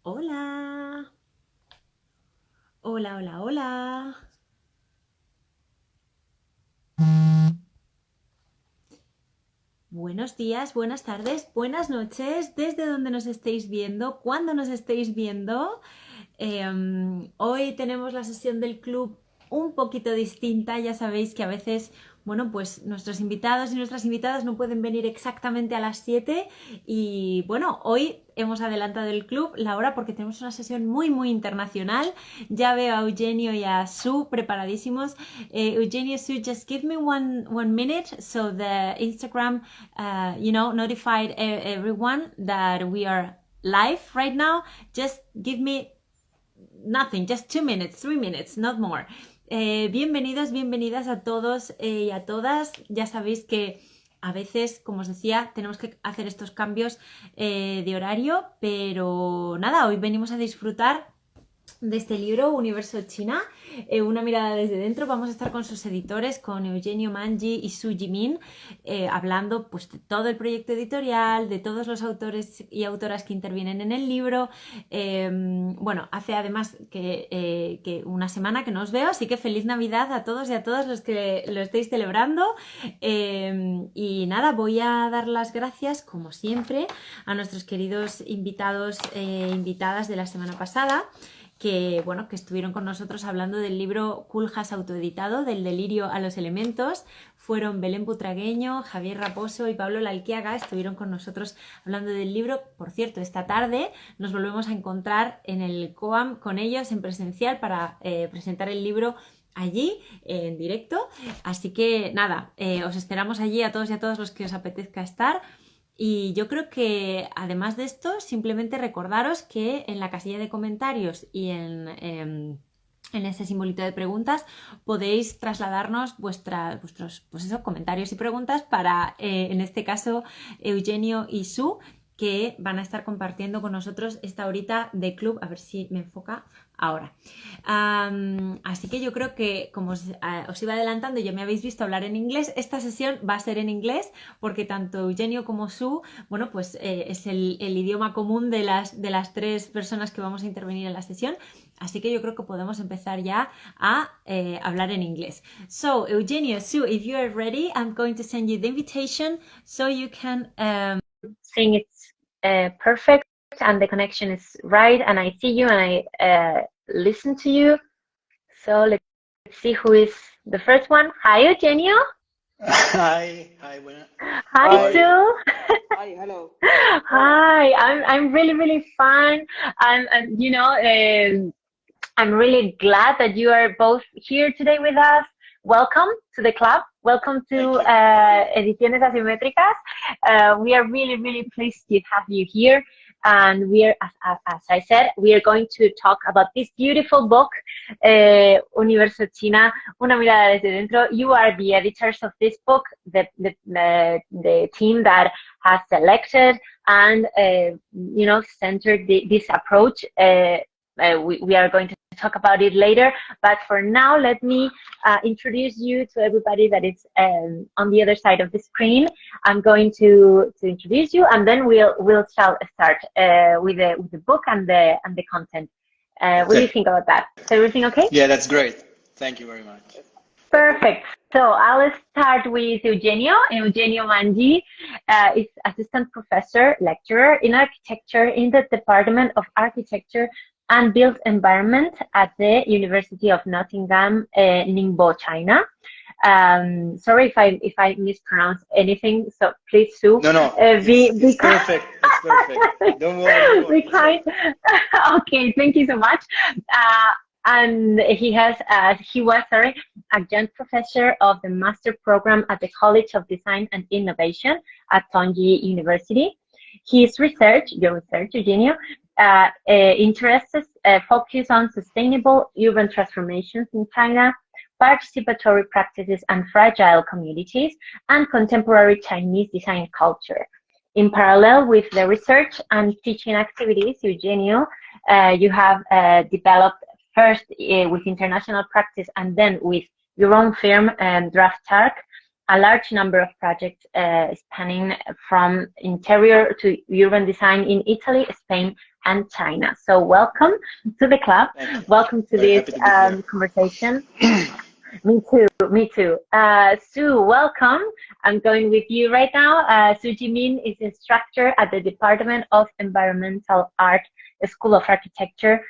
Hola, hola, hola, hola. Buenos días, buenas tardes, buenas noches, desde donde nos estéis viendo, cuando nos estéis viendo. Hoy tenemos la sesión del club un poquito distinta. Ya sabéis que a veces, bueno, pues nuestros invitados y nuestras invitadas no pueden venir exactamente a las 7 y bueno, hoy hemos adelantado el club la hora porque tenemos una sesión muy internacional. Ya veo a Eugenio y a Sue preparadísimos. Eugenio, Sue, just give me one minute so the Instagram, notified everyone that we are live right now. Just give me nothing, just 2 minutes, 3 minutes, not more. Bienvenidos, bienvenidas a todos y a todas. Ya sabéis que a veces, como os decía, tenemos que hacer estos cambios de horario, pero nada, hoy venimos a disfrutar de este libro, Universo China, una mirada desde dentro. Vamos a estar con sus editores, con Eugenio, Mangi y Su Yimin, hablando pues de todo el proyecto editorial, de todos los autores y autoras que intervienen en el libro. Bueno, hace además que una semana que no os veo, así que feliz Navidad a todos y a todas los que lo estéis celebrando. Y nada, voy a dar las gracias, como siempre, a nuestros queridos invitados e invitadas de la semana pasada, que, bueno, que estuvieron con nosotros hablando del libro Culjas autoeditado, del delirio a los elementos. Fueron Belén Butragueño, Javier Raposo y Pablo Lalquiaga, estuvieron con nosotros hablando del libro. Por cierto, esta tarde nos volvemos a encontrar en el COAM con ellos en presencial para presentar el libro allí en directo. Así que nada, os esperamos allí a todos y a todas los que os apetezca estar. Y yo creo que además de esto, simplemente recordaros que en la casilla de comentarios y en ese simbolito de preguntas podéis trasladarnos vuestros pues eso, comentarios y preguntas para, en este caso, Eugenio y Su, que van a estar compartiendo con nosotros esta horita de club. A ver si me enfoca ahora. Así que yo creo que, como os iba adelantando, ya me habéis visto hablar en inglés. Esta sesión va a ser en inglés porque tanto Eugenio como Su, bueno, pues es el idioma común de las tres personas que vamos a intervenir en la sesión. Así que yo creo que podemos empezar ya a hablar en inglés. So, Eugenio, Sue, if you are ready, I'm going to send you the invitation so you can saying it's perfect and the connection is right and I see you and I listen to you. So let's see who is the first one. Hi, Eugenio. Hi, buena. Hi, How are you? Sue. Hi, hello. Hi, I'm really fine. And I'm really glad that you are both here today with us. Welcome to the club. Welcome to Ediciones Asimétricas. We are really pleased to have you here. And we are, as I said, we are going to talk about this beautiful book, Universo China, Una mirada desde dentro. You are the editors of this book, the team that has selected and, centered this approach. We are going to talk about it later, but for now, let me introduce you to everybody that is on the other side of the screen. I'm going to introduce you, and then we'll start with the book and the content. What do you think about that? Is everything okay? Yeah, that's great. Thank you very much. Perfect. So I'll start with Eugenio. Eugenio Mangi is assistant professor, lecturer in architecture in the Department of Architecture and Built Environment at the University of Nottingham, Ningbo, China. Sorry if I mispronounce anything, so please, Sue. No, it's perfect. It's perfect. Don't worry. Be kind. Okay, thank you so much. And he was adjunct professor of the master program at the College of Design and Innovation at Tongji University. His research, your research, Eugenio, interests focus on sustainable urban transformations in China, participatory practices and fragile communities, and contemporary Chinese design culture. In parallel with the research and teaching activities, Eugenio, you have developed first with international practice and then with your own firm, DraftArc, a large number of projects spanning from interior to urban design in Italy, Spain, and China. So welcome to the club. Thank you. Welcome to Very this happy to be here. conversation. Me too, me too. Sue, welcome. I'm going with you right now. Sue Yimin is instructor at the Department of Environmental Art, School of Architecture,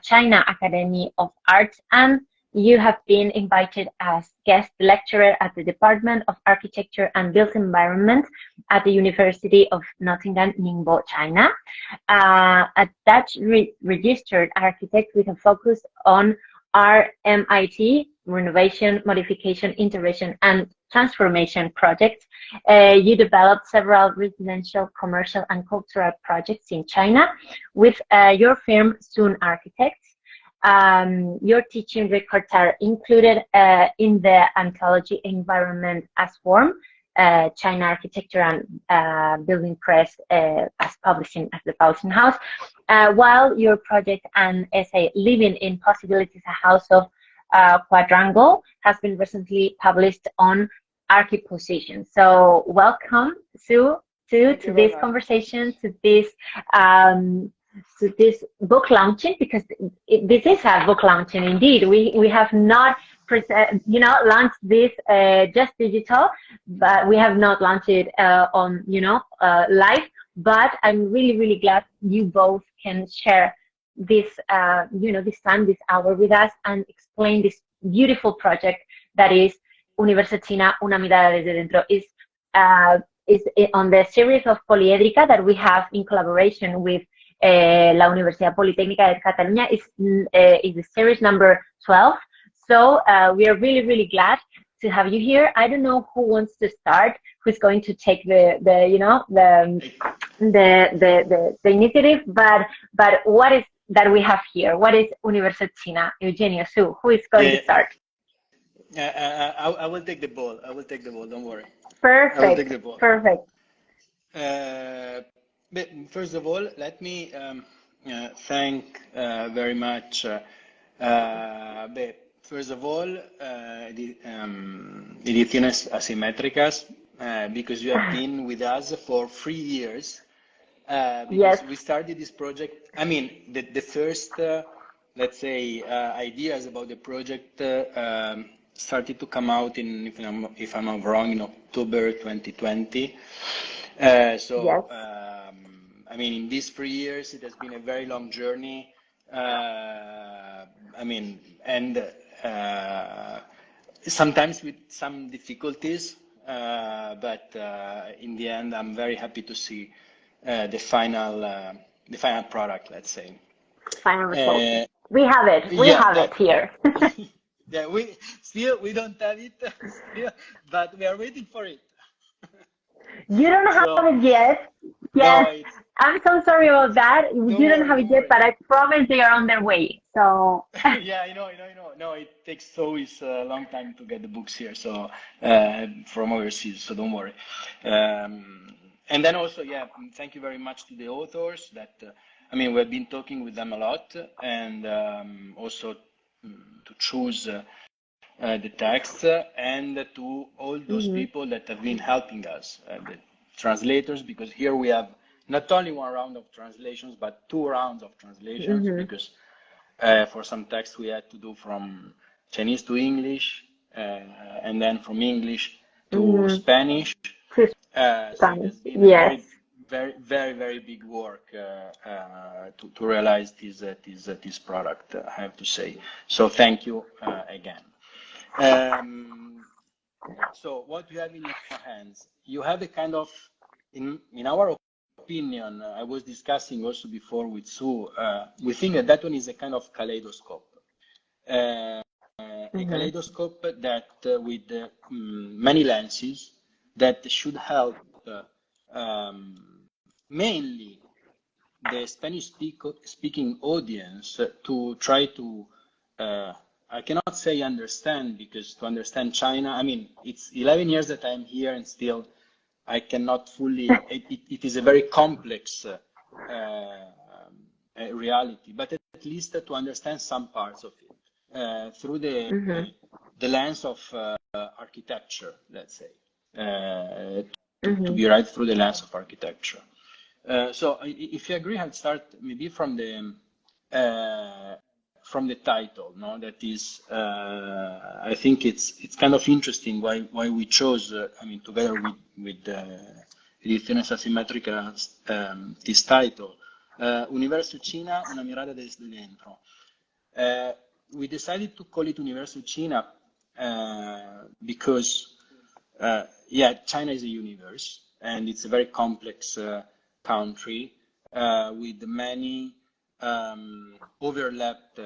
China Academy of Arts, and you have been invited as guest lecturer at the Department of Architecture and Built Environment at the University of Nottingham, Ningbo, China. A Dutch registered architect with a focus on RMIT, renovation, modification, integration, and transformation projects. You developed several residential, commercial, and cultural projects in China with your firm Sun Architects. Your teaching records are included in the anthology Environment as Form, China Architecture and Building Press as publishing as the Publishing House, while your project and essay Living in Possibilities, a House of Quadrangle has been recently published on Archiposition. So welcome, Sue, to this conversation, to this book launching, because this is a book launching indeed. We have not launched this just digital, but we have not launched it on live. But I'm really glad you both can share this this time, this hour with us, and explain this beautiful project that is Universo China, una mirada desde dentro. Is on the series of Poliédrica that we have in collaboration with la Universidad Politécnica de Cataluña. Is the series number 12. So we are really glad to have you here. I don't know who wants to start, who's going to take the initiative, but what is that we have here? What is Universo China? Eugenio, Sue, who is going to start? I will take the ball. Don't worry. Perfect. I will take the ball. Perfect. But first of all, let me thank very much. First of all, Ediciones Asimétricas, because you have been with us for 3 years. Because we started this project. I mean, the first, let's say, ideas about the project started to come out in, if I'm not wrong, in October 2020. I mean, in these 3 years, it has been a very long journey. I mean, and sometimes with some difficulties, but in the end, I'm very happy to see the final product, let's say. Final result. We have it. We have it here. Yeah, we don't have it still, but we are waiting for it. You don't have it yet. Yes, no, I'm so sorry about that. You don't have it yet, but I promise they are on their way. So yeah, I know. No, it takes always a long time to get the books here, so from overseas. So don't worry. And then also, thank you very much to the authors. That I mean, we've been talking with them a lot, and also to choose the text, and to all those people that have been helping us, the translators, because here we have not only one round of translations, but 2 rounds of translations, because for some texts we had to do from Chinese to English, and then from English to Spanish. So it has been a very big work to realize this product, I have to say. So thank you again. So what you have in your hands, you have a kind of, in our opinion, I was discussing also before with Sue, we think that one is a kind of kaleidoscope. A kaleidoscope that with many lenses that should help mainly the Spanish-speaking audience to try to, I cannot say understand, because to understand China, I mean, it's 11 years that I'm here and still I cannot fully, it is a very complex reality, but at least to understand some parts of it through the lens of architecture, let's say, to be right through the lens of architecture. So if you agree, I'll start maybe from the title. No, that is, I think it's kind of interesting why we chose. I mean, together with Ediciones Asimétricas, this title, Universo China, una mirada desde dentro. We decided to call it Universo China because, yeah, China is a universe, and it's a very complex country with many overlapped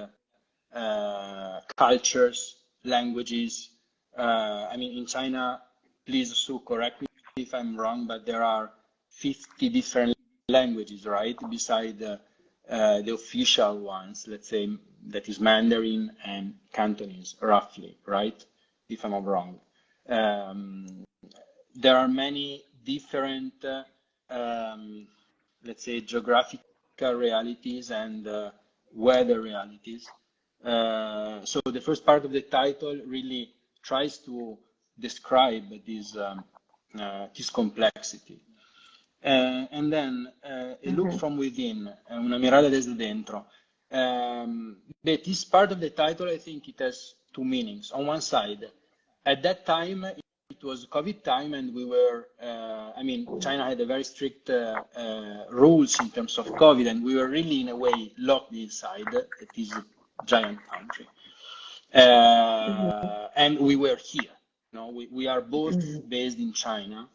cultures, languages. I mean, in China, please, Sue, correct me if I'm wrong, but there are 50 different languages, right? Beside the official ones, let's say, that is Mandarin and Cantonese, roughly, right? If I'm not wrong. There are many different, let's say, geographical realities and weather realities. So the first part of the title really tries to describe this complexity. And then a look from within, una mirada desde dentro. But this part of the title, I think it has two meanings. On one side, at that time, it was COVID time, and we were, I mean, China had a very strict rules in terms of COVID, and we were really, in a way, locked inside. It is a giant country. And we were here. You know, we are both based in China.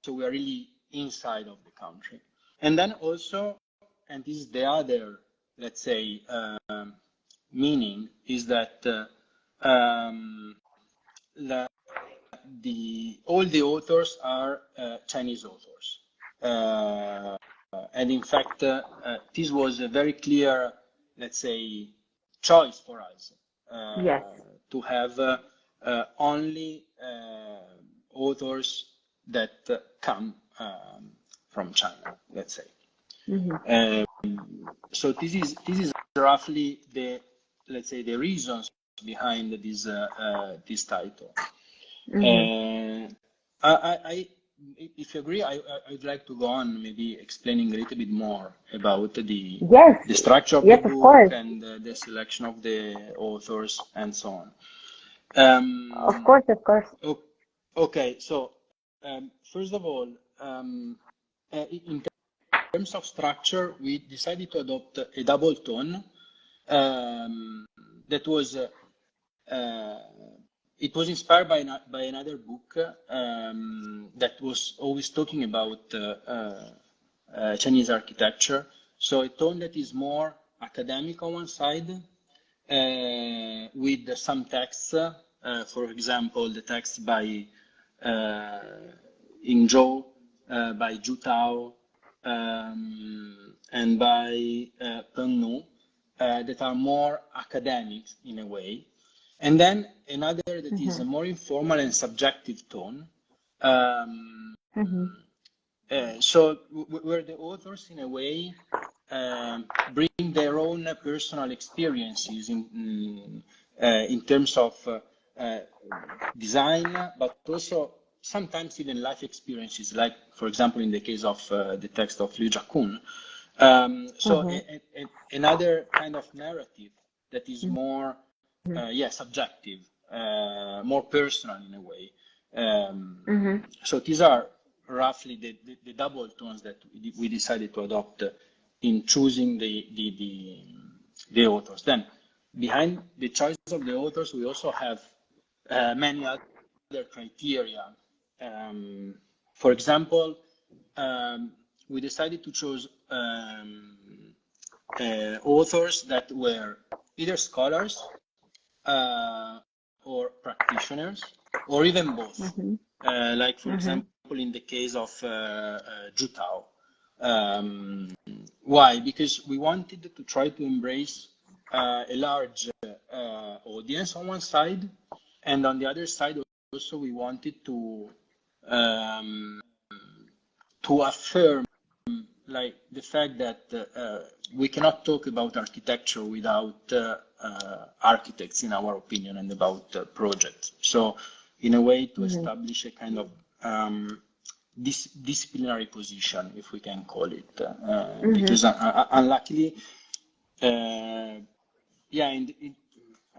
So we are really inside of the country. And then also, and this is the other, let's say, meaning, is that all the authors are Chinese authors. And in fact, this was a very clear, let's say, choice for us Yes. to have only authors that come from China, let's say. So this is roughly the, let's say, the reasons behind this this title. If you agree, I'd like to go on maybe explaining a little bit more about the structure of the book and the selection of the authors and so on. Of course. Okay, so first of all, in terms of structure, we decided to adopt a double tone that was it was inspired by another book that was always talking about Chinese architecture. So a tone that is more academic on one side, with some texts, for example, the text by Yingzhou, by Zhu Tao, and by Peng Nu, that are more academic in a way. And then another that is a more informal and subjective tone. So where the authors, in a way, bring their own personal experiences in terms of design, but also sometimes even life experiences, like, for example, in the case of the text of Liu Jiakun. So another kind of narrative that is more subjective, more personal in a way. So these are roughly the double tones that we decided to adopt in choosing the authors. Then, behind the choice of the authors, we also have many other criteria. For example, we decided to choose authors that were either scholars or practitioners, or even both. Like, for example, in the case of Zhu Tao. Why? Because we wanted to try to embrace a large audience on one side, and on the other side also we wanted to affirm, like, the fact that we cannot talk about architecture without architects, in our opinion, and about projects. So, in a way, to establish a kind of this disciplinary position, if we can call it, because unluckily,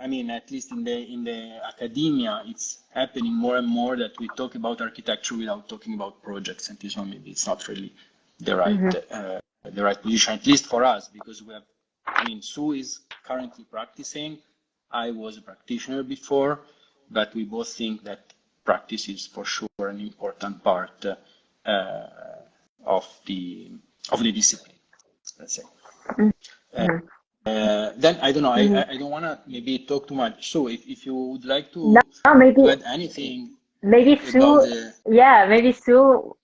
I mean, at least in the academia, it's happening more and more that we talk about architecture without talking about projects, and this one maybe it's not really the right position, at least for us, because we have. I mean, Sue is currently practicing. I was a practitioner before, but we both think that practice is for sure an important part of the discipline, let's say. Then I don't know. I don't want to maybe talk too much. So if you would like to add anything, maybe Sue, maybe Sue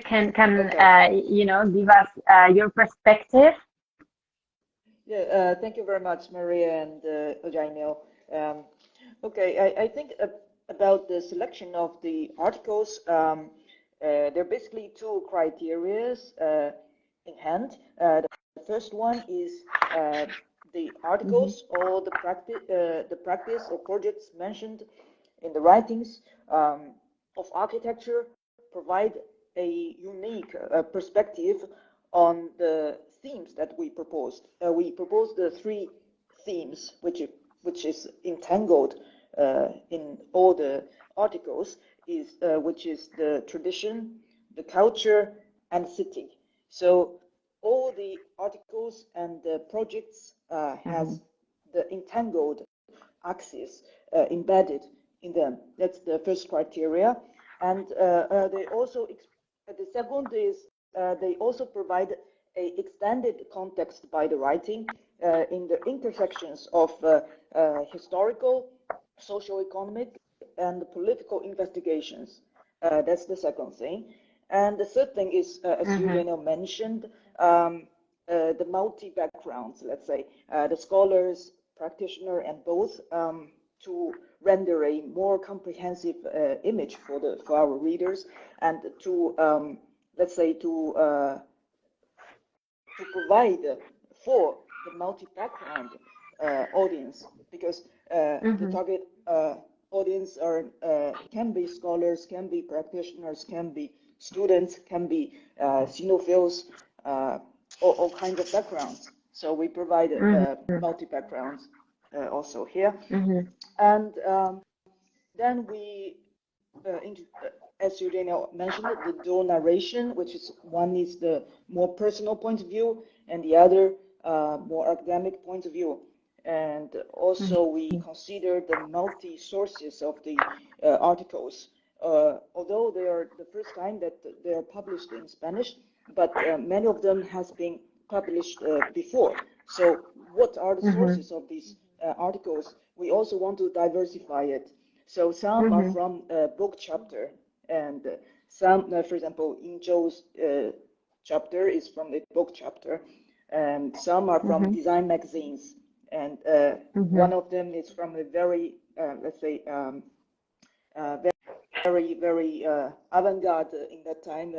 can give us your perspective. Yeah, thank you very much, Maria and Eugenio. Okay, I think about the selection of the articles. There are basically two criteria in hand. The first one is the articles or the practice or projects mentioned in the writings of architecture provide a unique perspective on the themes that we proposed. We proposed the three themes, which is entangled in all the articles, which is the tradition, the culture, and city. So all the articles and the projects has the entangled axis embedded in them. That's the first criteria. And they also, the second is they also provide a extended context by the writing in the intersections of historical, socio-economic, and political investigations. That's the second thing. And the third thing is, as Eugenio mentioned, the multi-backgrounds, let's say, the scholars, practitioner, and both, to render a more comprehensive image for our readers, and to let's say to provide for the multi-background audience, because the target audience can be scholars, can be practitioners, can be students, can be cinephiles, all kinds of backgrounds. So we provide multi-backgrounds also here. And then we, as Eugenio mentioned, the dual narration, which is one is the more personal point of view, and the other more academic point of view. And also we consider the multi-sources of the articles, although they are the first time that they are published in Spanish, but many of them has been published before. So what are the sources of these articles? We also want to diversify it. So some are from a book chapter, and some, for example, in Joe's chapter is from a book chapter, and some are from design magazines, and one of them is from a very, let's say, very avant-garde in that time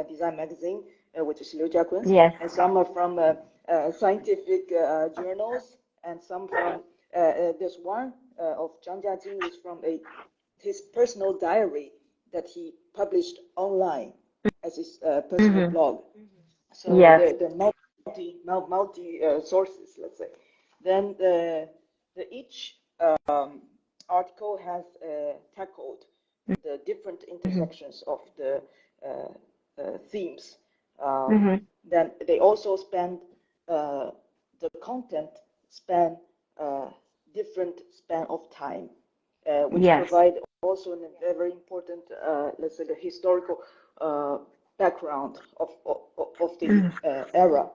design magazine, which is Liu Jiakun's. Yes. And some are from scientific journals, and some from, there's one of Zhang Jiajing is from his personal diary that he published online as his personal blog. So the multi sources, let's say. Then each article has tackled the different intersections of the themes. Then they also spend the content span different span of time, which provide also a very important, let's say, the historical background of the era.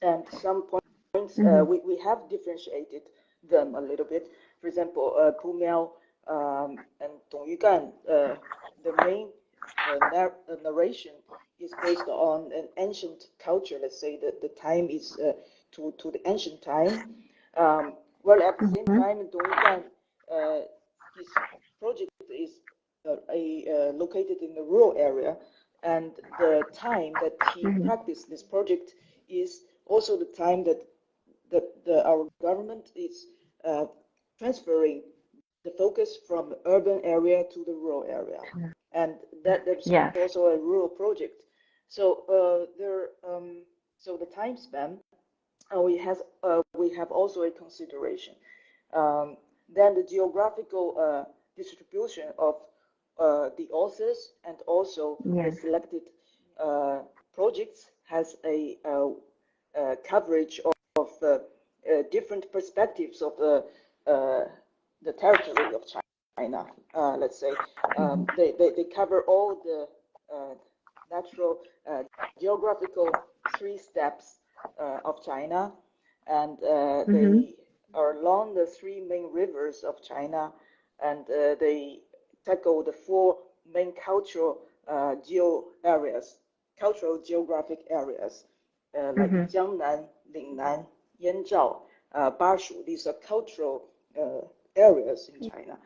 And some points we have differentiated them a little bit. For example, Pu Miao and Dong Yugan, the main narration is based on an ancient culture. Let's say that the time is to the ancient time. Well, at the same time, Dong Yugan, his project is located in the rural area, and the time that he practiced this project is also the time that our government is transferring the focus from the urban area to the rural area, and there's Yes. also a rural project. So so the time span, we have also a consideration. Then the geographical distribution of the authors and also the Yes. selected projects has a coverage of different perspectives of the territory of China. Let's say they cover all the natural geographical 3 steps of China, and they are along the 3 main rivers of China, and they tackle the 4 main cultural geographic areas, like Jiangnan, Lingnan, Yanzhao, Bashu. These are cultural areas in China.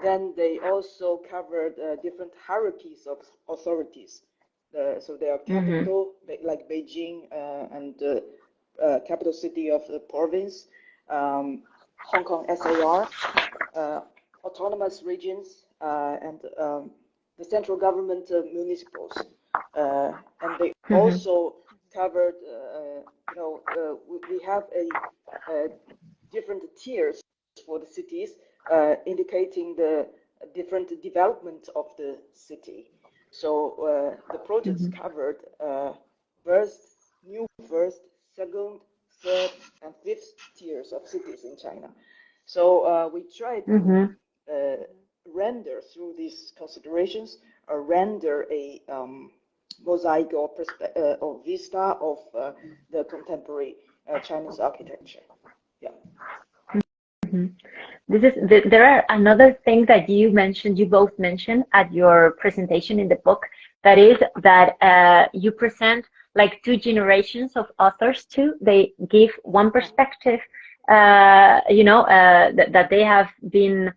Then they also covered different hierarchies of authorities. So they are capital, like Beijing, and capital city of the province, Hong Kong SAR, autonomous regions, and the central government municipals. And they also covered, we have a different tiers for the cities, indicating the different development of the city. So the projects covered first, second, third, and fifth tiers of cities in China. So we tried to render through these considerations, render a mosaic or vista of the contemporary Chinese architecture. Yeah. There are another thing that you both mentioned at your presentation in the book, that is that you present like 2 generations of authors too. They give one perspective, that they have been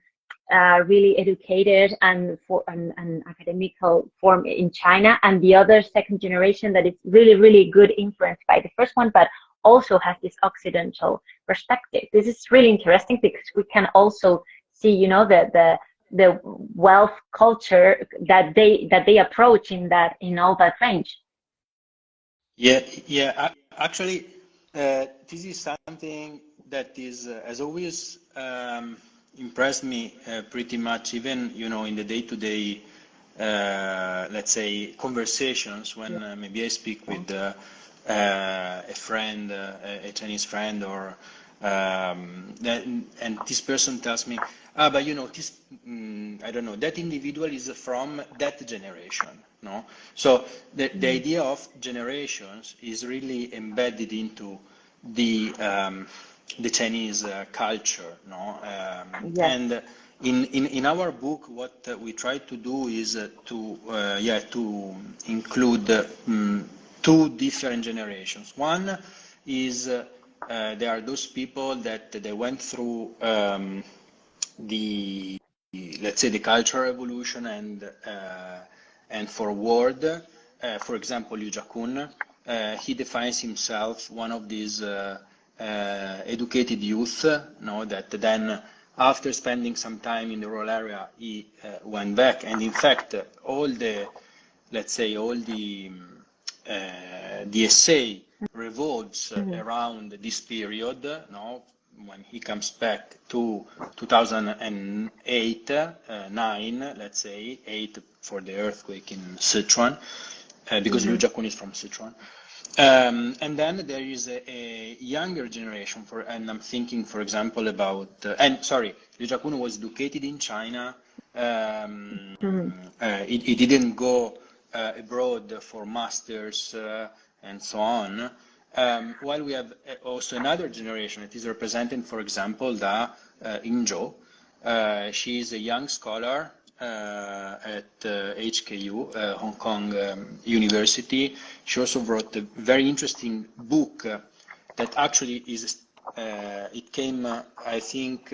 really educated and for an academical form in China, and the other second generation that is really, really good influenced by the first one, but also has this Occidental perspective. This is really interesting because we can also see, the wealth culture that they approach in all that range. Yeah. Actually, this is something that is has always impressed me pretty much, even in the day-to-day, let's say, conversations when maybe I speak with a friend, a Chinese friend, or and this person tells me, but this, I don't know, that individual is from that generation, no? So the idea of generations is really embedded into the Chinese culture, no? And in our book, what we try to do is to include 2 different generations. One is there are those people that they went through let's say the cultural revolution and forward. For example, Liu Jiakun, he defines himself one of these educated youth, that then after spending some time in the rural area, he went back, and in fact, all the essay revolves around this period, when he comes back to 2008, 9, let's say, 8 for the earthquake in Sichuan, because Liu Jiakun is from Sichuan. And then there is a younger generation, and I'm thinking, for example, about, Liu Jiakun was educated in China. He didn't go abroad for masters and so on. While we have also another generation that is represented, for example, Ingzhou. She is a young scholar at HKU, Hong Kong University. She also wrote a very interesting book that actually is, it came, I think,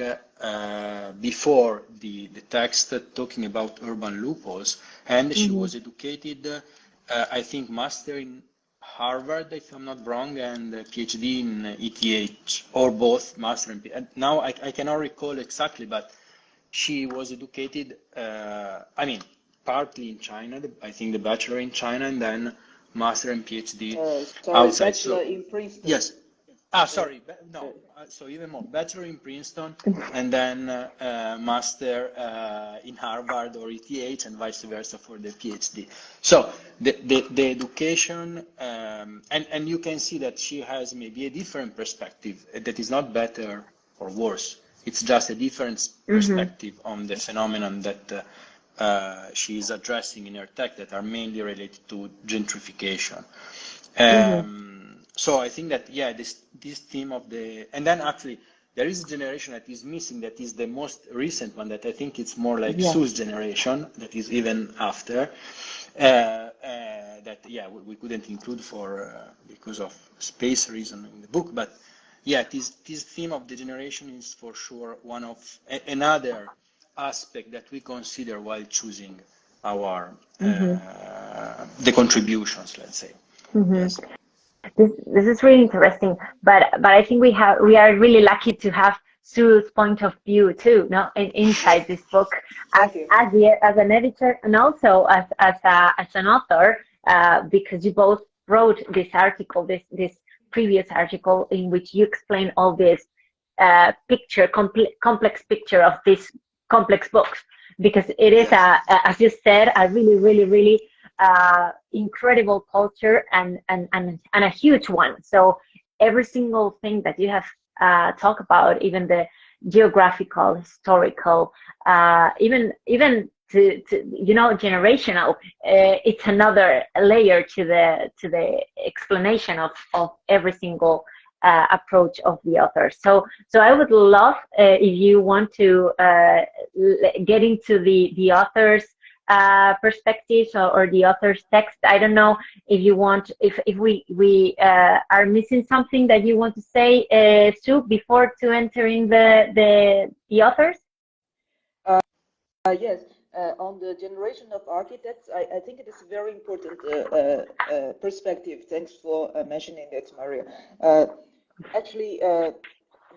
before the text talking about urban loopholes, and she was educated, I think, master in Harvard, if I'm not wrong, and PhD in ETH, or both, master and PhD. Now I cannot recall exactly, but she was educated, I mean, partly in China, I think the bachelor in China, and then master and PhD Sorry, outside. bachelor So, in Princeton. yes. Ah, sorry, Uh, no. So even more, bachelor in Princeton, and then master in Harvard or ETH, and vice versa for the PhD. So the education, and you can see that she has maybe a different perspective that is not better or worse. It's just a different perspective on the phenomenon that she is addressing in her text that are mainly related to gentrification. So I think that, yeah, this theme of the, and then actually there is a generation that is missing, that is the most recent one, that I think it's more like Yes. Sue's generation, that is even after, that, yeah, we couldn't include for because of space reason in the book, but yeah, this theme of the generation is for sure one of another aspect that we consider while choosing our the contributions, let's say. Yes. This is really interesting, but I think we are really lucky to have Sue's point of view too, no, inside this book Thank you. as an editor and also as an author, because you both wrote this article, this previous article in which you explain all this complex picture of these complex books, because it is Yes. as you said, a really incredible culture and a huge one. So every single thing that you have talked about, even the geographical, historical, even to generational, it's another layer to the explanation of every single approach of the author. So I would love if you want to get into the author's perspectives or the author's text. I don't know if you want, if we are missing something that you want to say, Sue, before to entering the authors. Yes, on the generation of architects, I think it is a very important perspective. Thanks for mentioning it, Maria. Actually,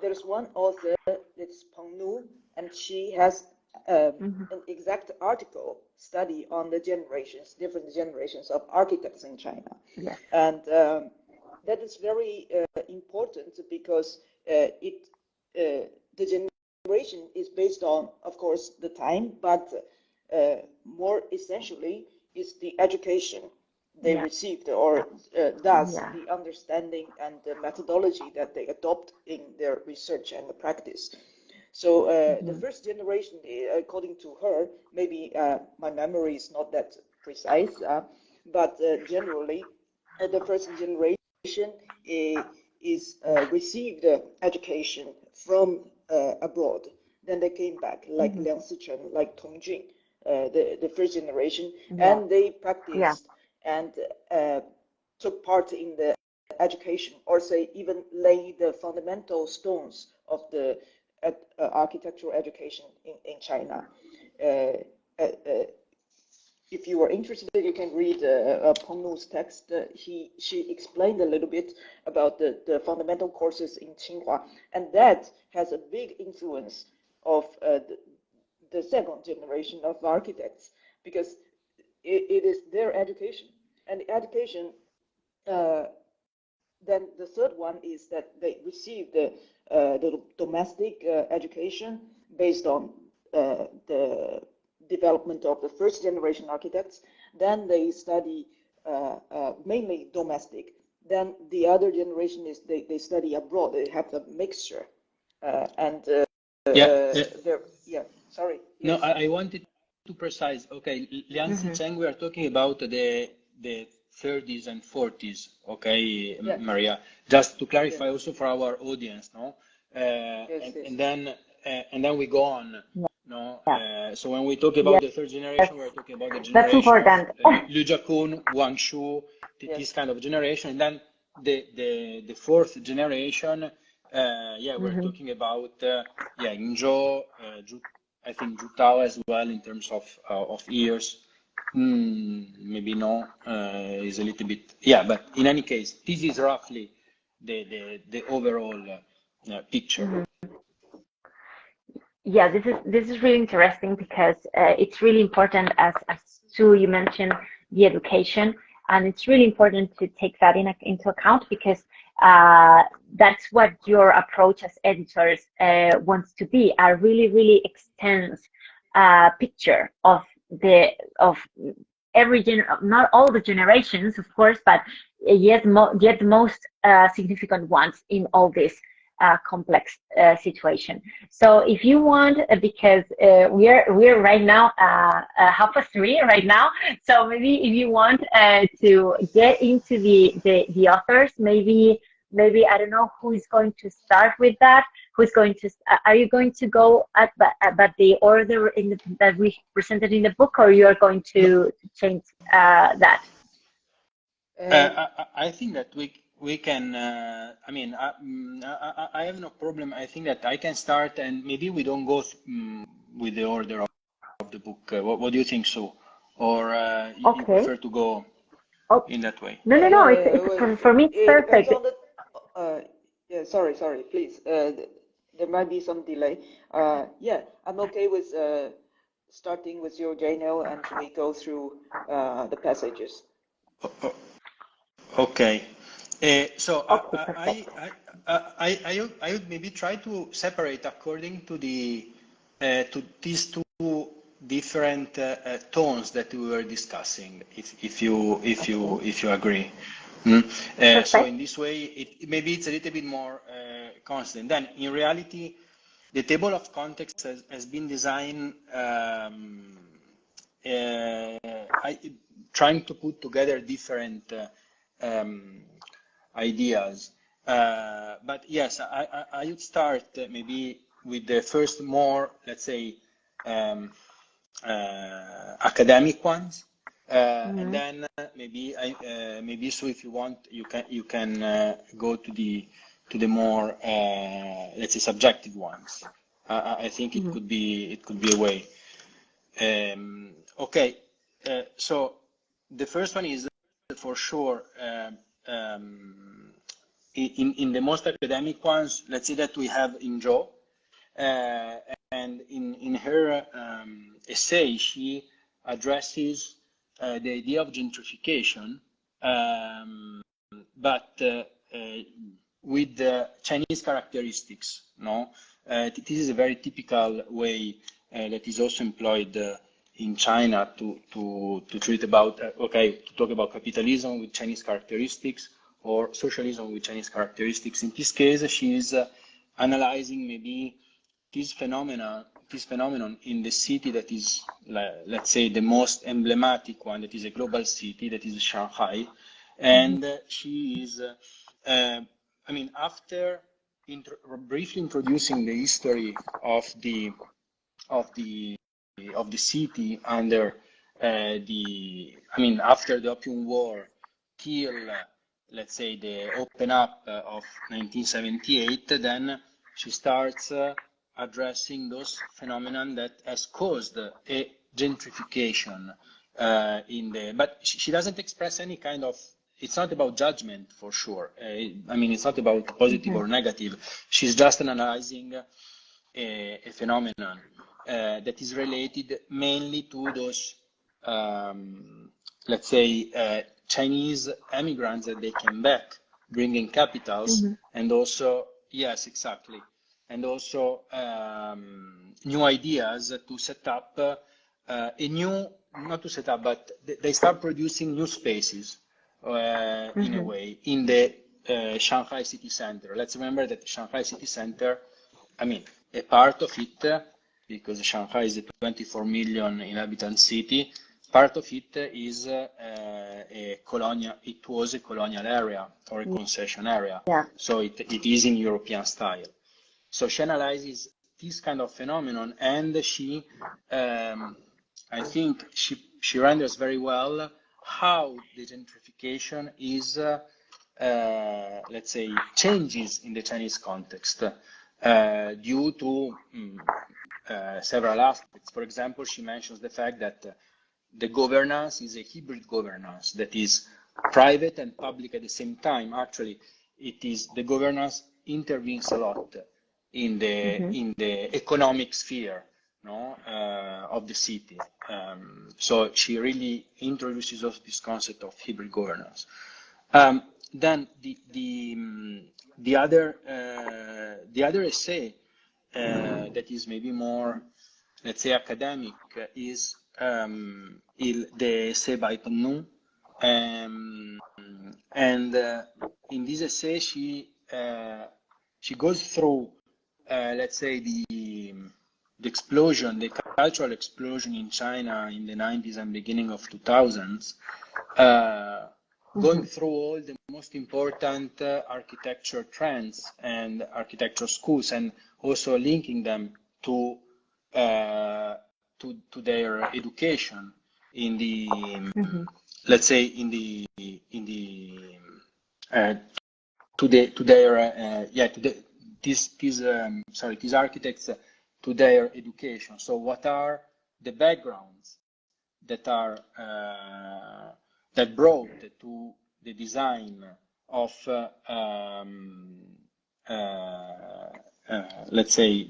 there's one author, it's Peng Nu, and she has an exact article study on the generations, different generations of architects in China. Yes. And that is very important because the generation is based on, of course, the time, but more essentially is the education they received, or thus the understanding and the methodology that they adopt in their research and the practice. So the first generation, according to her, maybe my memory is not that precise, but generally the first generation is received education from abroad. Then they came back, like Liang Sichen, like Tong Jun, the first generation, and they practiced and took part in the education, or say even lay the fundamental stones of the architectural education in China. If you are interested, you can read Peng Nu's text. She explained a little bit about the fundamental courses in Tsinghua, and that has a big influence of the second generation of architects, because it is their education. And the education, then the third one is that they receive the domestic education based on the development of the first generation architects. Then they study mainly domestic. Then the other generation is they study abroad. They have a mixture. Sorry. No, Yes. I wanted to precise. Okay, Liang Sicheng, we are talking about the 30s and 40s. Okay, Maria. Just to clarify also for our audience, no. And then we go on. No, so when we talk about the third generation, we're talking about the generation of Liu Jiakun, Wang Shu, this kind of generation. And then the fourth generation, we're talking about Yingzhou, I think Zhu Tao as well in terms of years. Maybe no, is a little bit, but in any case, this is roughly the overall picture. Yeah, this is really interesting because it's really important, as Sue, you mentioned the education, and it's really important to take that into account because that's what your approach as editors wants to be, a really extensive picture of the of not all the generations, of course, but yet the most significant ones in all this complex situation. So if you want, because we're right now 3:30 right now, so maybe if you want to get into the authors, maybe I don't know who is going to start with that. Who's going to? Are you going to go at the order that we presented in the book, or you are going to change that? I think that we can. I mean, I have no problem. I think that I can start, and maybe we don't go with the order of the book. What do you think, so? Or you Okay. prefer to go Oh, in that way? no. For me, it's It depends perfect. on the. Yeah, sorry, please. There might be some delay. Yeah, I'm okay with starting with your Eugenio, and we go through the passages. Okay. So Okay, perfect. I would maybe try to separate according to to these two different tones that we were discussing, if you agree. So Perfect. in this way, maybe it's a little bit more constant. Then in reality, the table of context has been designed trying to put together different ideas. But yes, I would start maybe with the first more, let's say, academic ones, and then maybe so if you want, you can go to the more let's say subjective ones. I think it could be a way. Okay, so the first one is for sure in the most academic ones. Let's say that we have in Jo, and in her essay she addresses the idea of gentrification, but with the Chinese characteristics. No, this is a very typical way that is also employed in China to treat about to talk about capitalism with Chinese characteristics or socialism with Chinese characteristics. In this case, she is analyzing maybe this phenomenon in the city that is, let's say, the most emblematic one, that is a global city, that is Shanghai, and she is, I mean, after briefly introducing the history of the city under after the Opium War till let's say the open up of 1978, then she starts addressing those phenomena that has caused a gentrification but she doesn't express any kind of, it's not about judgment for sure. I mean, it's not about positive or negative. She's just analyzing a phenomenon that is related mainly to those, let's say, Chinese immigrants that they came back, bringing capitals, and also, yes, exactly, and also new ideas to set up not to set up, but they start producing new spaces in a way in the Shanghai city center. Let's remember that Shanghai city center, I mean, a part of it, because Shanghai is a 24 million inhabitant city, part of it is a colonial. It was a colonial area or a concession area, so it is in European style. So she analyzes this kind of phenomenon, and she, I think, she renders very well how the gentrification is, let's say, changes in the Chinese context due to several aspects. For example, she mentions the fact that the governance is a hybrid governance that is private and public at the same time. Actually, it is the governance intervenes a lot in the economic sphere, no, of the city. So she really introduces us this concept of hybrid governance. Then the other essay that is maybe more, let's say, academic is the essay by Penu. And in this essay, she goes through, let's say, the explosion, the cultural explosion in China in the 90s and beginning of 2000s, going through all the most important architecture trends and architecture schools, and also linking them to their education in the let's say these architects to their education. So what are the backgrounds that are that brought to the design of let's say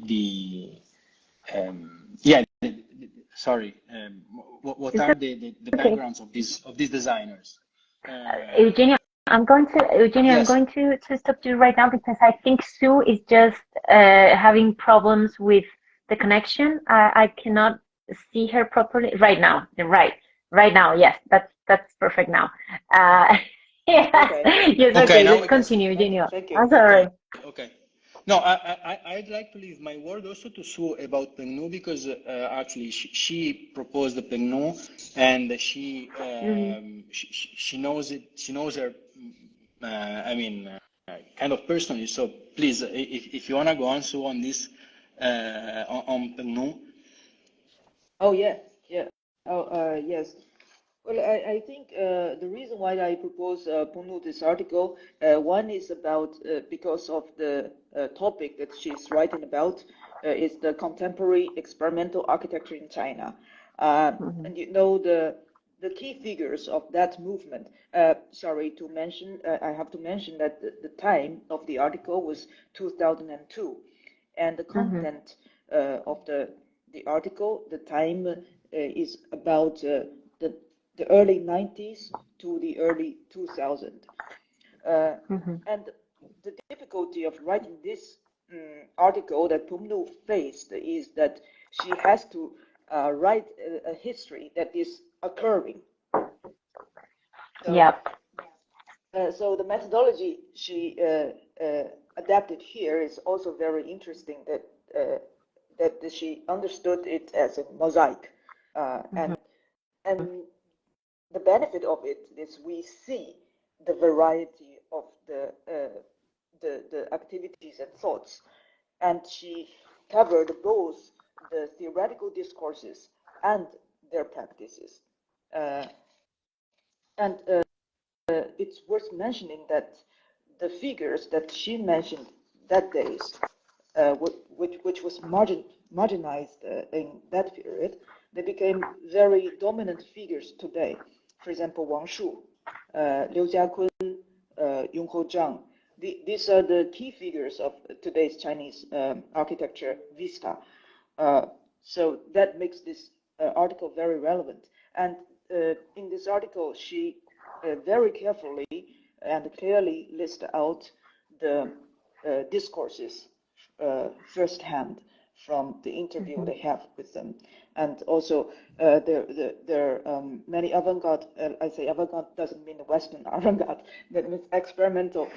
what are the backgrounds of these designers? Eugenio, I'm going Yes. to stop you right now because I think Sue is just having problems with the connection. I cannot see her properly right now. Right now. Yes, that's perfect now. Yes, Okay. yes. Okay, Okay, now let's we can. continue, Eugenio. Thank you. I'm sorry. Okay. No, I'd like to leave my word also to Sue about Pengnu, because actually she proposed the Pengnu, and she knows it. She knows her. I mean, kind of personally. So please, if you wanna go on, Sue, on this on Pengnu. Oh yeah, yeah. Oh yes. Well, I think the reason why I propose Punu this article, one is about because of the topic that she's writing about, is the contemporary experimental architecture in China, and you know the key figures of that movement. Sorry to mention, I have to mention that the time of the article was 2002, and the content of the article, the time is about the early 90s to the early 2000s. And the difficulty of writing this article that Pumnu faced is that she has to write a history that is occurring. So, Yep. So the methodology she adapted here is also very interesting, that she understood it as a mosaic, and the benefit of it is we see the variety of the activities and thoughts, and she covered both the theoretical discourses and their practices. And it's worth mentioning that the figures that she mentioned that days, which was marginalized in that period, they became very dominant figures today. For example, Wang Shu, Liu Jiakun, Yong Ho Zhang. These are the key figures of today's Chinese architecture vista. So that makes this article very relevant. And in this article, she very carefully and clearly lists out the discourses firsthand from the interview they have with them. And also, there are many avant-garde, I say avant-garde doesn't mean the Western avant-garde, that means experimental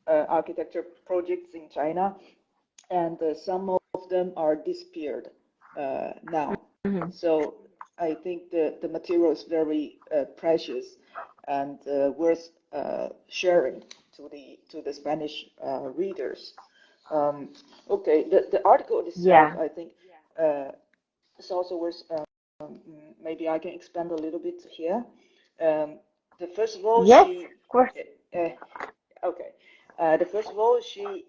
architecture projects in China, and some of them are disappeared now. So I think the material is very precious and worth sharing to the Spanish readers. Okay, the article itself, I think, is also worth. Maybe I can expand a little bit here. The first of all, yes, she. Of course. Okay. The first of all, she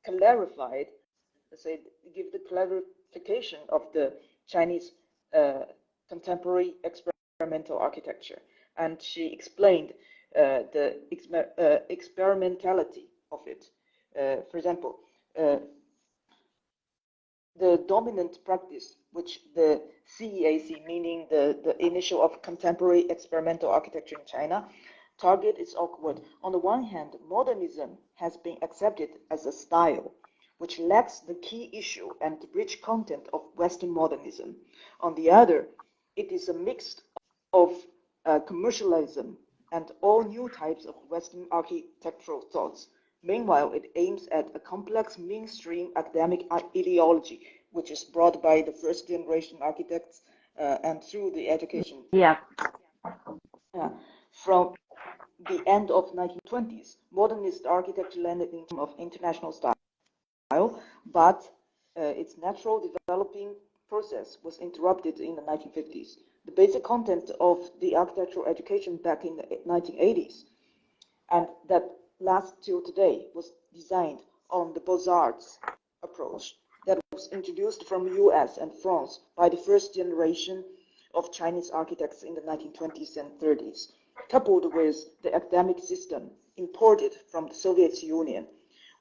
clarified, let's say, give the clarification of the Chinese contemporary experimental architecture, and she explained the experimentality of it. For example, the dominant practice, which the CEAC, meaning the initial of contemporary experimental architecture in China, target is awkward. On the one hand, modernism has been accepted as a style, which lacks the key issue and rich content of Western modernism. On the other, it is a mix of commercialism and all new types of Western architectural thoughts. Meanwhile, it aims at a complex mainstream academic ideology, which is brought by the first generation architects and through the education. Yeah. From the end of 1920s, modernist architecture landed in terms of international style, but its natural developing process was interrupted in the 1950s. The basic content of the architectural education back in the 1980s, and that lasts till today, was designed on the Beaux-Arts approach that was introduced from US and France by the first generation of Chinese architects in the 1920s and 30s, coupled with the academic system imported from the Soviet Union,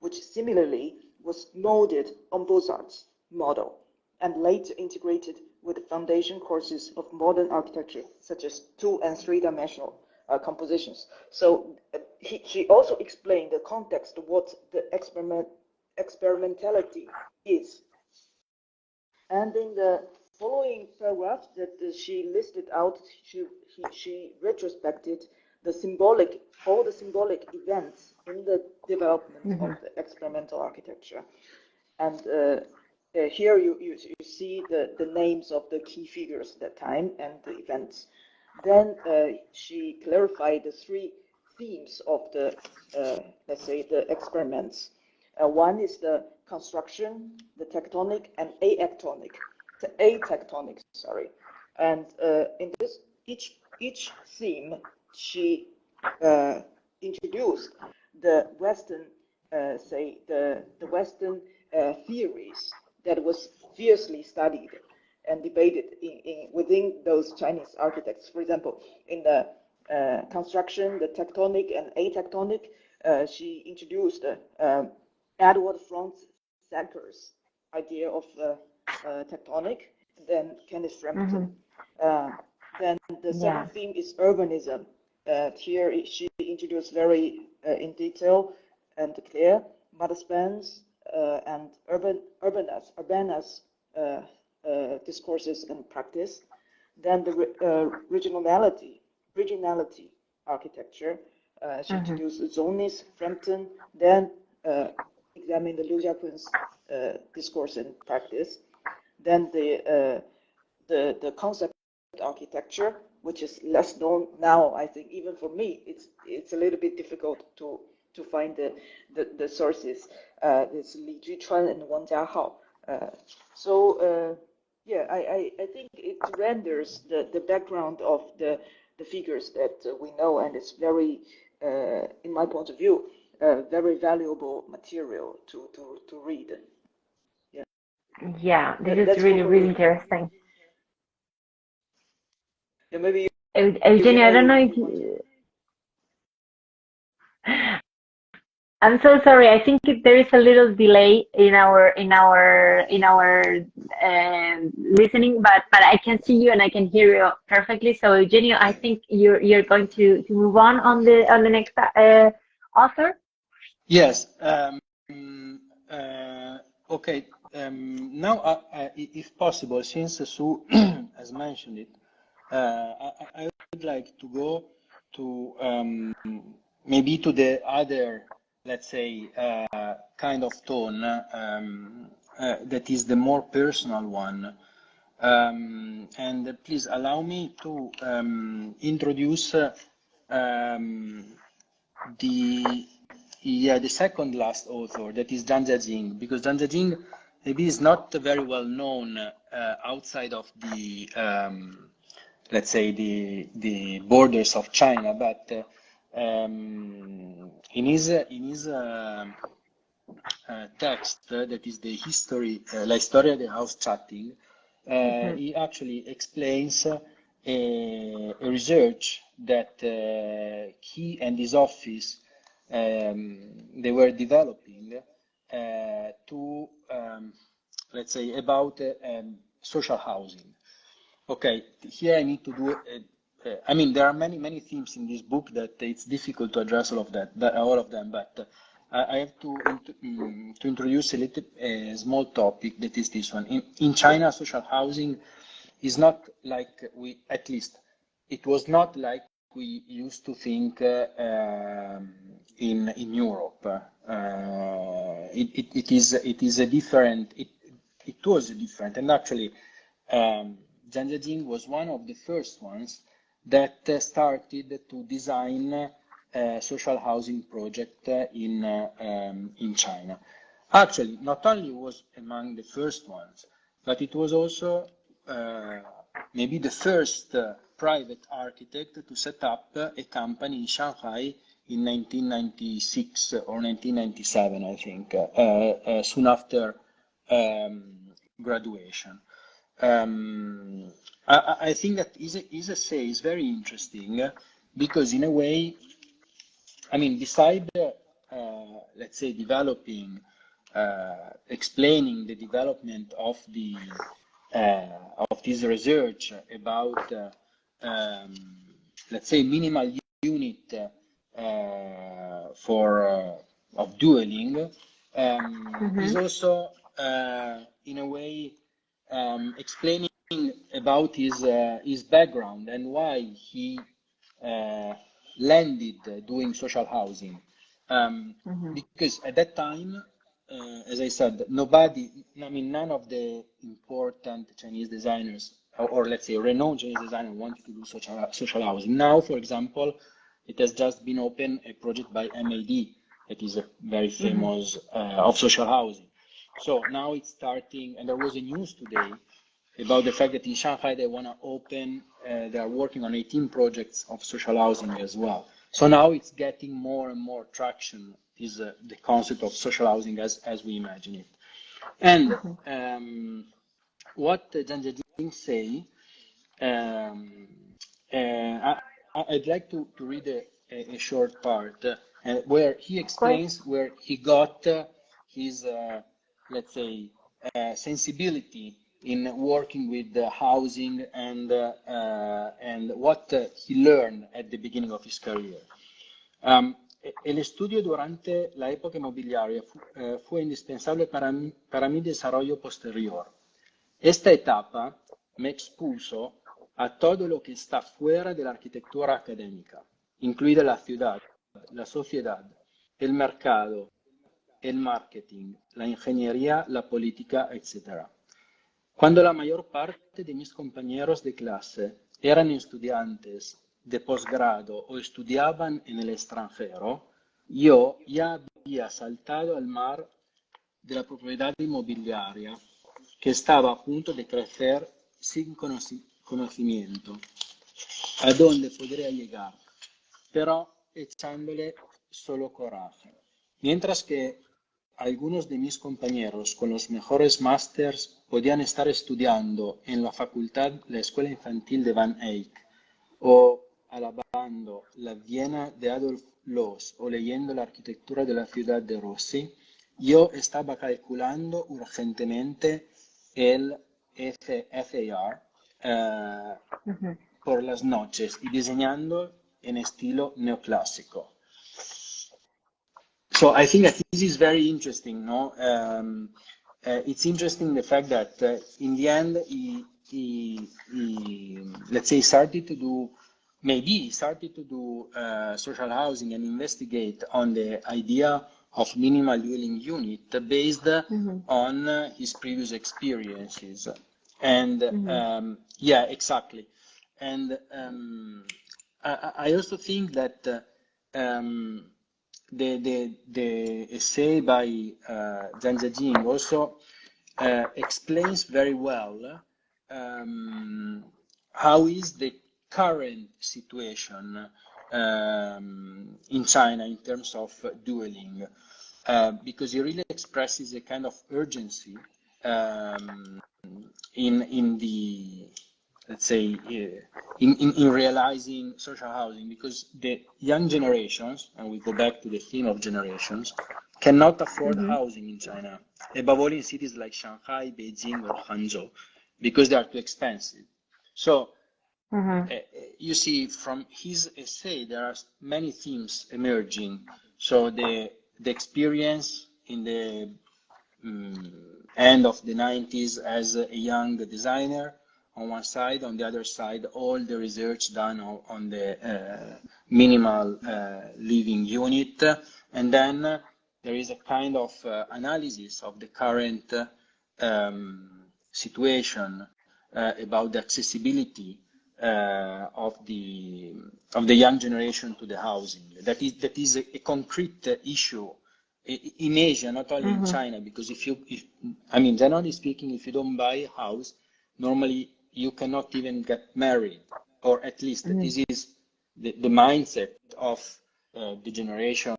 which similarly was molded on Beaux-Arts model and later integrated with the foundation courses of modern architecture, such as 2- and 3-dimensional compositions. So he also explained the context of what the experimentality is. And in the following paragraph that she listed out, she retrospected all the symbolic events in the development of the experimental architecture. And here you see the names of the key figures at that time and the events. Then she clarified the 3 themes of the, let's say, the experiments. One is the construction, the tectonic, and atectonic. Sorry. And in this each theme, she introduced the Western, the Western theories that was fiercely studied and debated within those Chinese architects. For example, in the construction, the tectonic and atectonic, she introduced Edward Franz Sacker's idea of tectonic, then Kenneth Frampton. Then the second theme is urbanism. Here she introduced very in detail and clear Motherspans and urbanus discourses and practice. Then the regionality architecture. She introduced Zonis, Frampton, then examined the Liu Jiakun's discourse and practice. Then the concept architecture, which is less known now. I think even for me, it's a little bit difficult to find the sources. It's Li Juchuan and Wang Jiahao. Yeah, I think it renders the background of the figures that we know, and it's very, in my point of view, very valuable material to read. Yeah. Yeah, this is really interesting. Yeah, maybe Eugenio, I don't know if you... I'm so sorry. I think there is a little delay in our listening, but I can see you and I can hear you perfectly. So Eugenio, I think you're going to move on the next author. Yes. Okay. Now, if possible, since Sue has mentioned it, I would like to go to maybe to the other, let's say, kind of tone that is the more personal one. And please allow me to introduce the second last author, that is Zhang Jiajing, because Zhang Jiajing maybe is not very well known outside of the let's say the borders of China, but in his text that is the history, La Historia del House Chatting, he actually explains a research that he and his office they were developing to, let's say, about social housing. Okay, here I need to do. I mean, there are many themes in this book that it's difficult to address all of all of them. But I have to introduce a small topic that is this one. In China, social housing is not like at least it was not like we used to think in Europe. It is a different. It was different, and actually. Zhang Jiajing was one of the first ones that started to design a social housing project in China. Actually, not only was among the first ones, but it was also maybe the first private architect to set up a company in Shanghai in 1996 or 1997, I think, soon after graduation. I think that is essay is very interesting because in a way, I mean, beside let's say developing, explaining the development of this research about let's say minimal unit of dueling is also in a way explaining about his background and why he landed doing social housing. Because at that time, as I said, none of the important Chinese designers, or let's say renowned Chinese designers, wanted to do social housing. Now, for example, it has just been opened a project by MAD that is a very famous of social housing. So now it's starting, and there was a news today about the fact that in Shanghai they want to open, they are working on 18 projects of social housing as well. So now it's getting more and more traction, is the concept of social housing as we imagine it. And what Zhang Jiajing say, I'd like to read a short part where he explains where he got his, let's say, sensibility in working with housing and what he learned at the beginning of his career. El estudio durante la época inmobiliaria fue indispensable para mi desarrollo posterior. Esta etapa me expuso a todo lo que está fuera de la arquitectura académica, incluida la ciudad, la sociedad, el mercado, el marketing, la ingeniería, la política, etc. Cuando la mayor parte de mis compañeros de clase eran estudiantes de posgrado o estudiaban en el extranjero, yo ya había saltado al mar de la propiedad inmobiliaria que estaba a punto de crecer sin conocimiento, a dónde podría llegar, pero echándole solo coraje. Mientras que algunos de mis compañeros con los mejores másters podían estar estudiando en la facultad, la escuela infantil de Van Eyck, o alabando la Viena de Adolf Loos o leyendo la arquitectura de la ciudad de Rossi, yo estaba calculando urgentemente el FAR por las noches y diseñando en estilo neoclásico. So I think that this is very interesting, no? It's interesting the fact that in the end he let's say started to do social housing and investigate on the idea of minimal dwelling unit based on his previous experiences. And yeah, exactly. And I also think that the essay by Zhang Jiajing also explains very well how is the current situation in China in terms of dueling, because it really expresses a kind of urgency in the, let's say, in realizing social housing, because the young generations, and we go back to the theme of generations, cannot afford housing in China, above all in cities like Shanghai, Beijing, or Hangzhou, because they are too expensive. So you see from his essay, there are many themes emerging. So the experience in the end of the 90s as a young designer on one side, on the other side, all the research done on the minimal living unit. And then there is a kind of analysis of the current situation about the accessibility of the young generation to the housing. That is a concrete issue in Asia, not only in China, because I mean, generally speaking, if you don't buy a house, normally you cannot even get married, or at least this is the mindset of the generations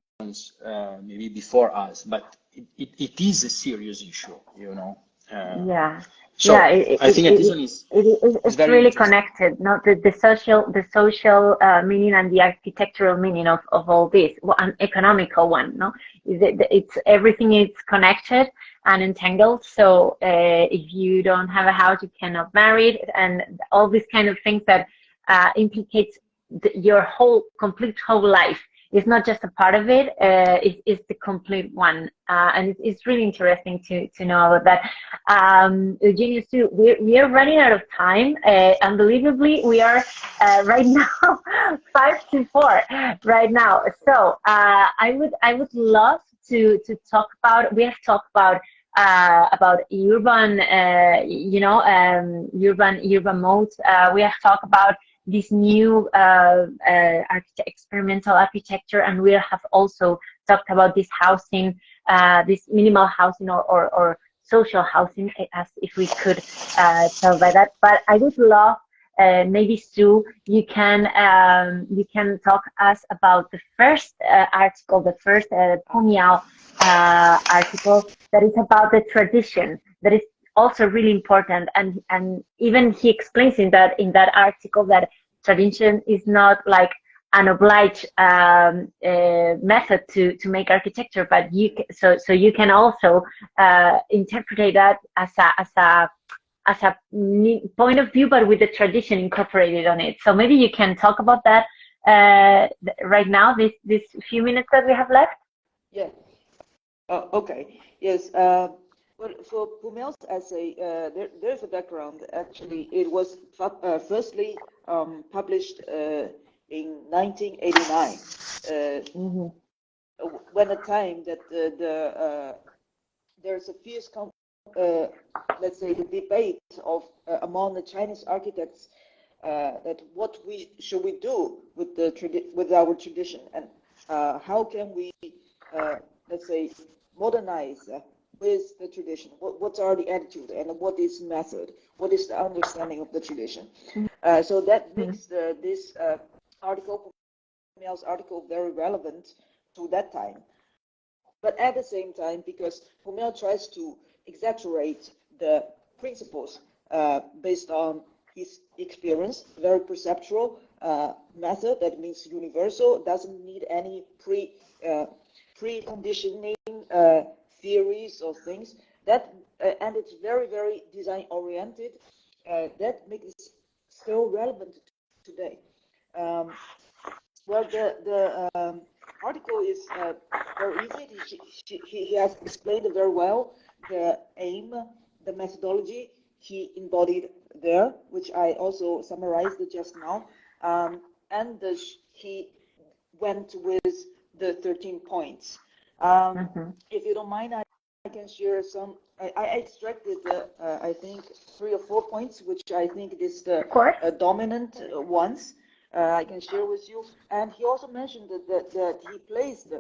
maybe before us, but it is a serious issue, you know. Yeah. So Yeah, I think that this one is it's very really interesting. connected, not the social meaning and the architectural meaning of all this, well, an economical one, no? It's everything is connected and entangled. So if you don't have a house, you cannot marry, and all these kind of things that implicates your complete whole life. It's not just a part of it, it's the complete one. And it's really interesting to know about that. Eugenio, too, we are running out of time. Unbelievably, we are right now 5 to 4 right now. So I would love to talk about, we have talked about urban, urban modes. We have talked about this new experimental architecture, and we have also talked about this housing, this minimal housing or social housing, as if we could tell by that. But I would love, maybe Sue, you can talk us about the first article, the first Pumiao article that is about the tradition. That is also really important, and even he explains in that article that tradition is not like an obliged method to make architecture, but you can also interpret that as a point of view, but with the tradition incorporated on it. So maybe you can talk about that right now, this few minutes that we have left. Yeah. Okay. Yes. Well, for Pumel's essay, there's a background. Actually, it was firstly published in 1989, when a time that there's a fierce, let's say, the debate of among the Chinese architects that what should we do with our tradition, and how can we, let's say, modernize with the tradition. What are the attitude, and what is method? What is the understanding of the tradition? So that makes this article, Pumel's article, very relevant to that time. But at the same time, because Pumel tries to exaggerate the principles based on his experience, very perceptual method, that means universal, doesn't need any preconditioning theories or things, that and it's very, very design oriented, that makes it still relevant today. Well, the article is very easy. He has explained it very well, the aim, the methodology he embodied there, which I also summarized just now, and he went with the 13 points. If you don't mind, I can share some. I extracted I think 3 or 4 points, which I think is the dominant ones. I can share with you. And he also mentioned that he placed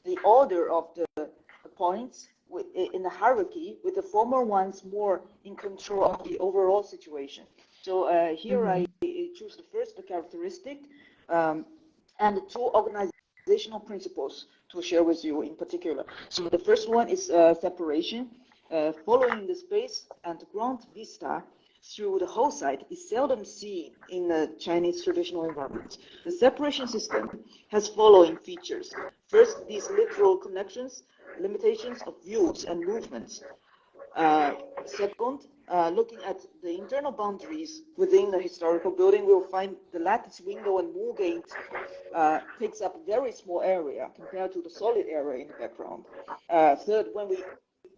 the order of the points in the hierarchy, with the former ones more in control of the overall situation. So here I choose the first characteristic and the 2 organizational principles to share with you in particular. So the first one is separation. Following the space and ground vista through the whole site is seldom seen in the Chinese traditional environment. The separation system has following features. First, these literal connections limitations of views and movements. Second, looking at the internal boundaries within the historical building, we'll find the lattice window and moor gate takes up a very small area compared to the solid area in the background. Third, when we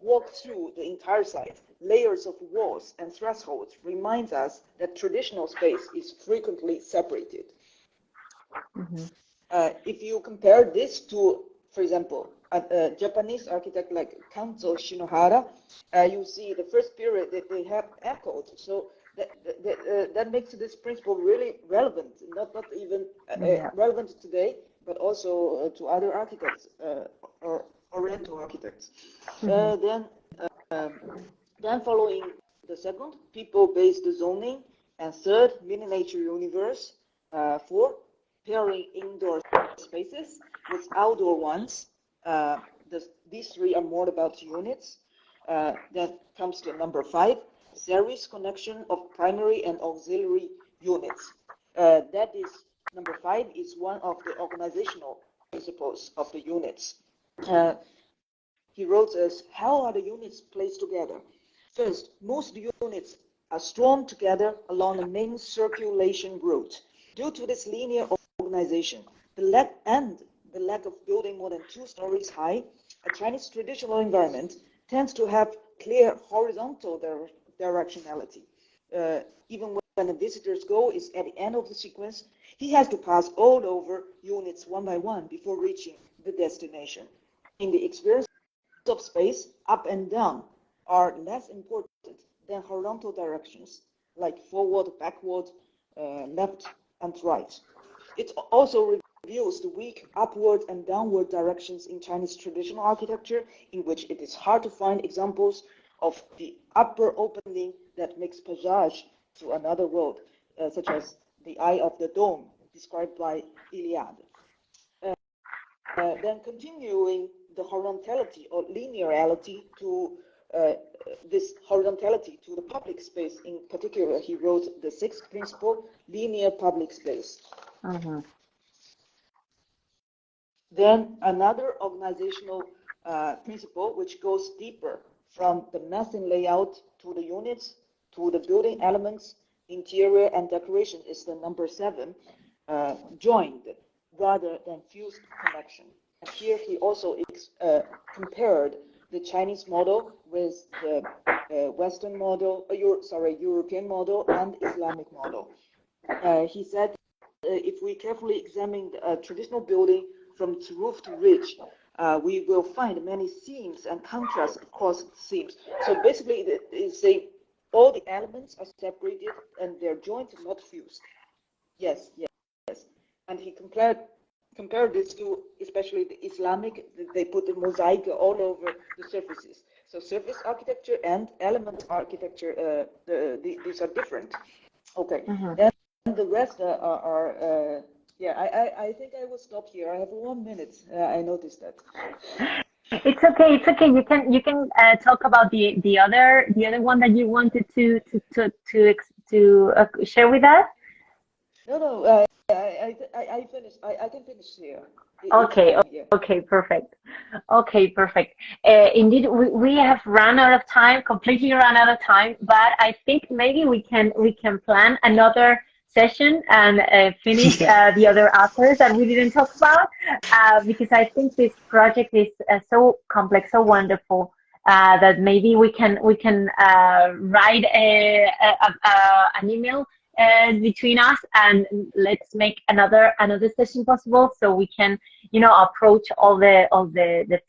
walk through the entire site, layers of walls and thresholds reminds us that traditional space is frequently separated. If you compare this to, for example, a Japanese architect like Kanzo Shinohara, you see the first period that they have echoed. So that makes this principle really relevant, not even relevant today, but also to other architects or Oriental architects. Then following the second, people-based zoning, and third, miniature universe. Four, pairing indoor spaces with outdoor ones. These three are more about units. That comes to number 5, series connection of primary and auxiliary units. That is, number 5 is one of the organizational principles of the units. He wrote us, how are the units placed together? First, most units are strung together along the main circulation route. Due to this linear organization, the lack of building more than 2 stories high, a Chinese traditional environment tends to have clear horizontal directionality. Even when a visitor's goal is at the end of the sequence, he has to pass all over units one by one before reaching the destination. In the experience of space, up and down are less important than horizontal directions, like forward, backward, left, and right. It also reveals the weak upward and downward directions in Chinese traditional architecture, in which it is hard to find examples of the upper opening that makes passage to another world, such as the Eye of the Dome, described by Iliad. Then continuing the horizontality or linearity to this horizontality to the public space in particular, he wrote the 6th principle, linear public space. Then another organizational principle which goes deeper from the massing layout to the units, to the building elements, interior and decoration is the number 7, joined rather than fused connection. And here he also compared the Chinese model with the Western model, European model and Islamic model. He said, if we carefully examine a traditional building from its roof to ridge, we will find many seams and contrasts across seams. So basically, they say all the elements are separated and they're joined, not fused. Yes. And he compared this to especially the Islamic, they put the mosaic all over the surfaces. So surface architecture and element architecture, these are different. Okay, and the rest are I think I will stop here. I have 1 minute. I noticed that. It's okay. It's okay. You can talk about the other one that you wanted to share with us. No. I finished. I can finish here. Okay. Okay. Perfect. Okay. Perfect. Indeed, we have run out of time. Completely run out of time. But I think maybe we can plan another session and finish the other authors that we didn't talk about, because I think this project is so complex, so wonderful, that maybe we can write an email between us, and let's make another session possible, so we can approach all the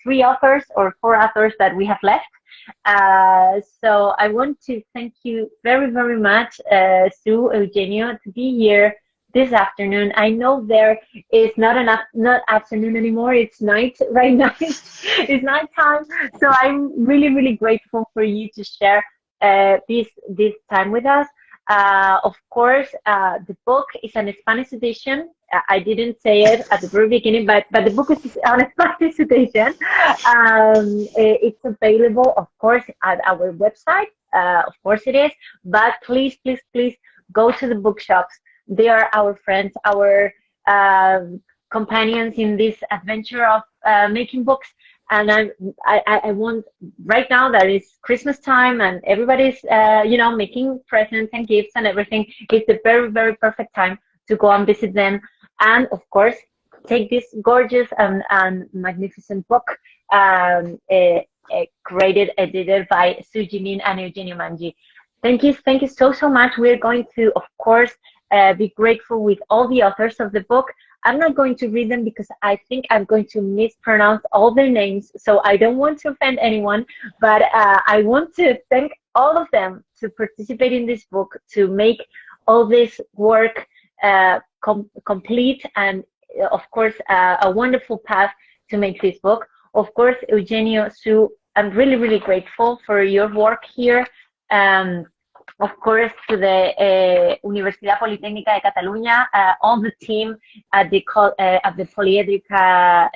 3 authors or 4 authors that we have left. So I want to thank you very, very much, Sue, Eugenio, to be here this afternoon. I know there is not afternoon anymore, it's night right now. It's night time. So I'm really, really grateful for you to share this time with us. Of course, the book is an Spanish edition. I didn't say it at the very beginning, but the book is on Spanish edition. It's available, of course, at our website. Of course it is. But please, please, please go to the bookshops. They are our friends, our companions in this adventure of making books. And I want, right now that it's Christmas time and everybody's, making presents and gifts and everything, it's a very, very perfect time to go and visit them. And of course, take this gorgeous and magnificent book, created, edited by Yimin and Eugenio Mangi. Thank you so much. We're going to, of course, be grateful with all the authors of the book. I'm not going to read them because I think I'm going to mispronounce all their names, so I don't want to offend anyone, but I want to thank all of them to participate in this book, to make all this work complete, and of course, a wonderful path to make this book. Of course, Eugenio, Sue, I'm really, really grateful for your work here. Of course, to the Universidad Politécnica de Catalunya, all the team at the Poliedrica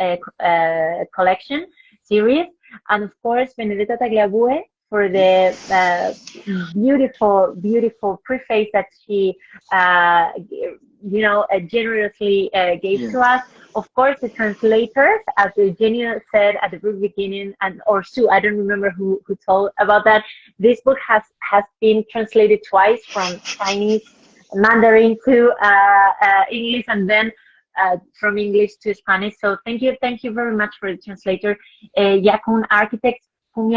collection series, and of course, Benedetta Tagliabue for the beautiful, beautiful preface that she, generously gave to us. Of course, the translators, as Eugenio said at the very beginning, or Sue, I don't remember who told about that. This book has been translated twice from Chinese, Mandarin to English, and then from English to Spanish. So thank you very much for the translator, Yakun Architects. Sun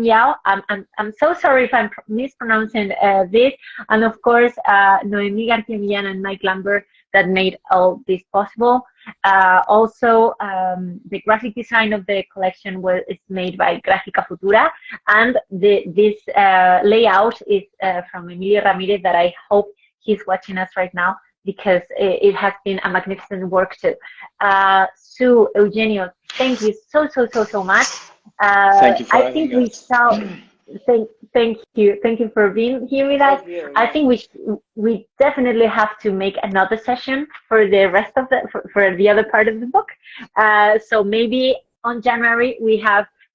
Yao, I'm so sorry if I'm mispronouncing this, and of course Noemi García Millán and Mike Lambert that made all this possible. Also, the graphic design of the collection is made by Gráfica Futura, and this layout is from Emilio Ramirez, that I hope he's watching us right now, because it has been a magnificent work too. Sue, Eugenio, thank you so much. Thank you for I think we shall. Thank you for being here with us. I think we definitely have to make another session for the rest of for the other part of the book. So maybe on January we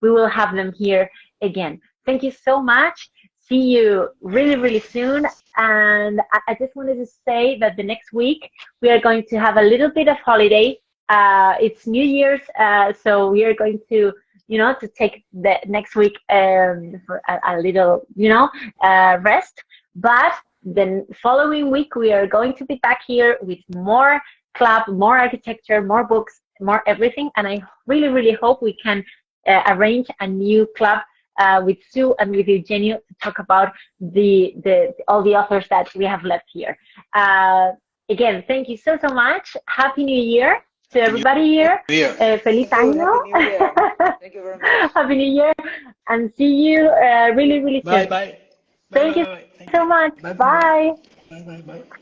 will have them here again. Thank you so much. See you really soon. And I just wanted to say that the next week we are going to have a little bit of holiday. It's New Year's, so we are going to take the next week for a little, rest. But the following week, we are going to be back here with more club, more architecture, more books, more everything. And I really hope we can arrange a new club with Sue and with Eugenio to talk about all the authors that we have left here. Again, thank you so much. Happy New Year to everybody here. Feliz año. Thank you very much. Happy New Year, and see you really soon. Bye. Thank you so much. Bye. Bye.